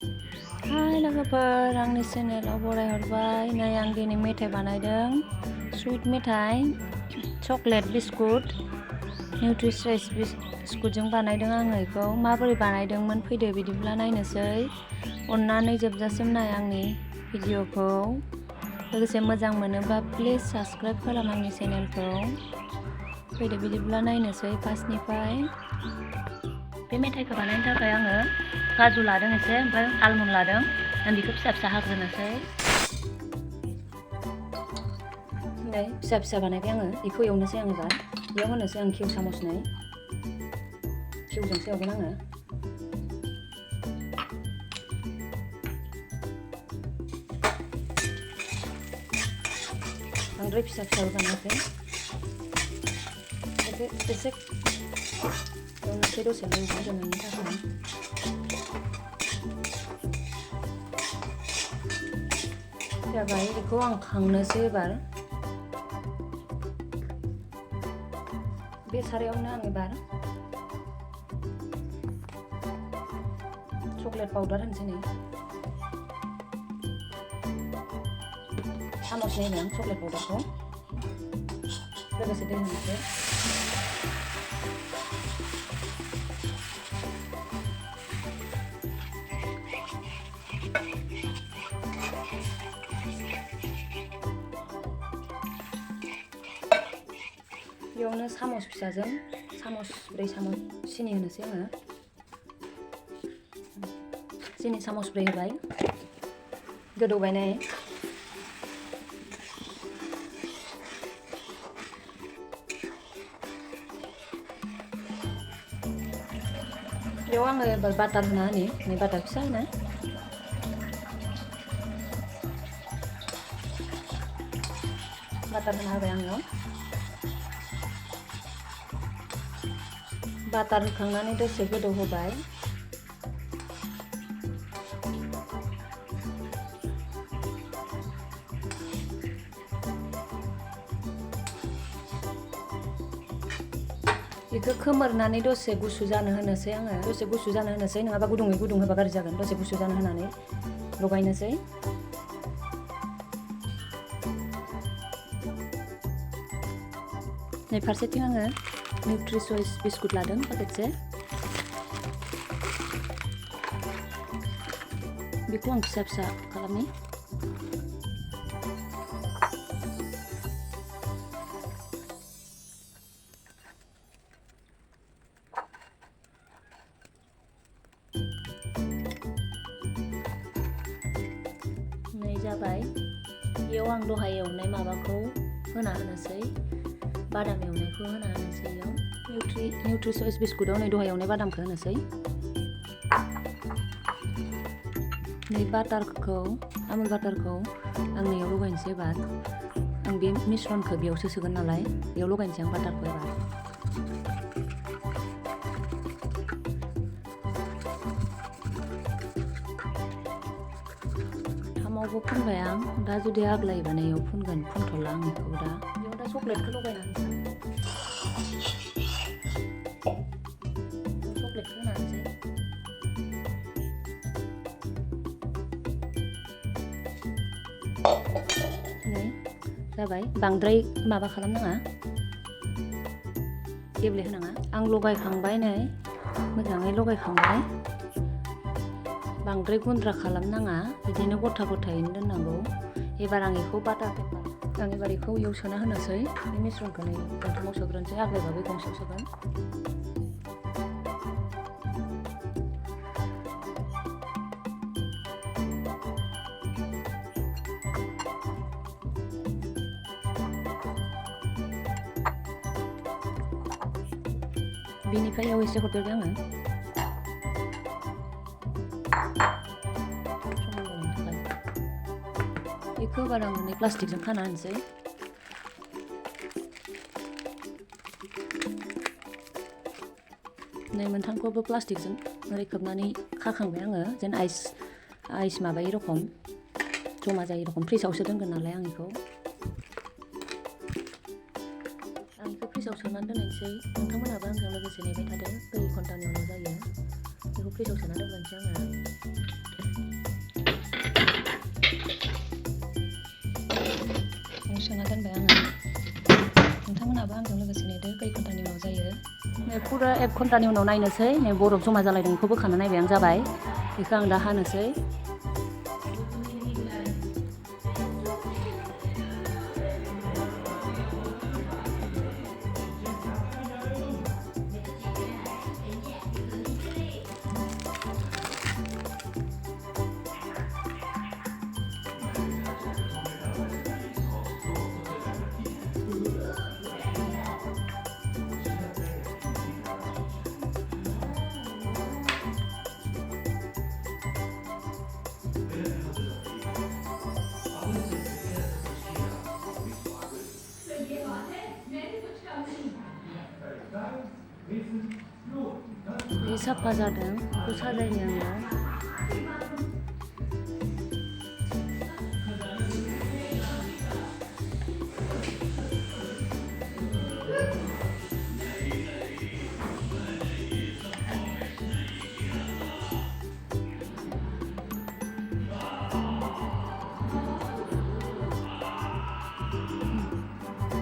Hai लोगोफोर, आंनि चेनेलाव बरायहरबाय। नै आं दिनै मेथाइ बानायदों, सुइट मेथाइ, चकलेट बिस्कुट, निउट्रिचइस बिस्कुटजों बानायदों आङो बेखौ। माबोरै बानायदोंमोन फैदो बिदिब्ला नायनोसै। अननानै जोबजासिम नाय आंनि भिडिअखौ। लोगोसे मोजां मोनोबा प्लिज साबस्क्राइब खालाम आंनि चेनेलखौ। फैदो बिदिब्ला नायनोसै फार्स्टनिफ्राय। बे मेथाइखौ बानायनो थाखाय आङो काजु लादों एसे, ओमफ्राय आलमन्ड लादों। आं बेखौ फिसा फिसा हाग्रोनोसै। नै फिसा फिसा बानायबाय आङो। बेखौ एवनोसै आं एबार। बेयाव होनोसै आं घिउ चामचनै। घिउजोंसो एवगोन आङो। बांद्राय फिसा फिसाबो बानायाखै। एसे एवनोसै दसे मोदोमनायनि थाखाय। जाबाय, बेखौ आं खांनोसै एबार। बे सारायावनो आं एबार चकलेट पाउडार होनोसै नै। चामचनै होनो आं चकलेट पाउडारखौ। लोगोसे दै होनोसै। बेयावनो चामच फिसाजों ब्रै चामच सिनि होनोसै आङो। सिनि चामच ब्रै होबाय। गोदौबाय नै। बेयाव आङो एबार बाटार होना होनि। नै बाटार फिसा होना। बाटार होना होबाय आङो। बाटार होखांनानै दसे गोदौ होबाय। बेखौ खोमोरनानै दसे गुसु जानो होनोसै आङो। दसे गुसु जानो होनोसै, नङाबा गुदुङै गुदुं होबा गाज्रि जागोन। दसे गुसु जानो होनानै लगायनोसै। नै फारसेथिं आङो निउट्रिचइस बिस्कुट लादों पाकेटसे। बेखौ आं फिसा फिसा खालामनि। नै जाबाय। बेयाव आं दहाय एवनाय माबाखौ होना होनोसै। बादाम एवनायखौ होना होनोसै बेयाव। निउट्रिचइस बिस्कुटाव नै दहाय एवनाय बादामखौ होनोसै। नै बाटारखौ, आमुल बाटारखौ आं नैयाव लगायनोसै एबार। आं बे मिश्रणखौ बेयावसो सोगोन नालाय, बेयाव लगायनोसै आं बाटारखौ एबार। थामावबो फुनबाय आं। दा जुदि आग्लायोबा नैयाव फुनगोन, फुनथ'ला आं बेखौ दा। बेयाव दा चकलेटखौ लगायना होनोसै। चकलेटखौ होना होनोसै। नै जाबाय। बांद्राय माबा खालामनाङा, गेब्लेहोनाङा। आं लगायखांबाय नै, मोजाङै लगायखांबाय। बांद्राय गुन्द्रा खालामनाङा, बिदिनो गथा गथायैनो दोननांगौ। एबार आं बेखौ बाटार पेपार, आं एबार बेखौ इयाव सोना होनोसै। बे मिश्रणखौ नै गंथामाव सोग्रोनोसै, आग्लायबा बे गंसेयाव सोगोन। बिनिफ्राय इयाव एसे हरदेरबाय आङो। बेखौ एबार आं नै प्लास्टिकजों खाना होनोसै। नै मोनथामखौबो प्लास्टिकजों ओरै खोबनानै खाखांबाय आङो, जेन आइस माबायै रखम, जमा जायै रखम। फ्रिजआवसो दोनगोन नालाय आं बेखौ। आं बेखौ फ्रिजआव सोनानै दोननोसै। नोंथांमोनहाबो आंजों लोगोसे नेबाय थादो। 2 घन्टानि उनाव जायो। बेखौ फ्रिजआव सोना दोननोसै आङो। सोना दोनबाय आङो। नोंथांमोनाबो आंजों लोगोसे नेदो खै घन्टानि उनाव जायो। फुरा 1 घन्टानि उनाव नायनोसै। नै बरफ जमा जालायदों बेखौ बोखाना नायबाय आं जाबाय। बेखौ आं दा हानोसै। बे साफा जादों बेखौ साजायनो आङो।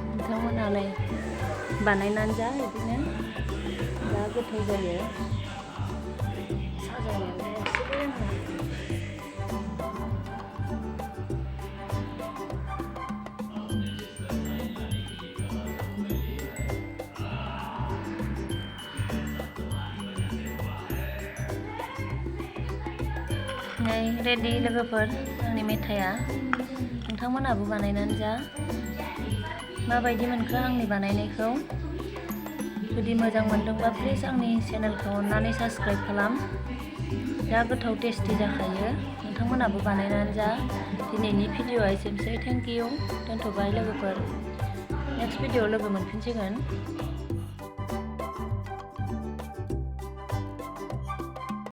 नोंथांमोनालाय बानायनानै जा बिदिनो जा गोथाव जायो। साजायनायावलाय एसेबो रोङा। नै रेडि लोगोफोर आंनि मेथाइया। नोंथांमोनाबो बानायनानै जा। माबायदि मोनखो आंनि बानायनायखौ? जुदि मोजां मोनदोंबा प्लिज आंनि चेनेलखौ अननानै साबस्क्राइब खालाम। जा गोथाव टेस्टि जाखायो। नोंथांमोनाबो बानायनानै जा। दिनैनि भिडिअ'आ एसेनोसै। Thank you. दोनथ'बाय लोगोफोर। नेक्स्ट भिडिअ'आव लोगो मोनफिनसिगोन।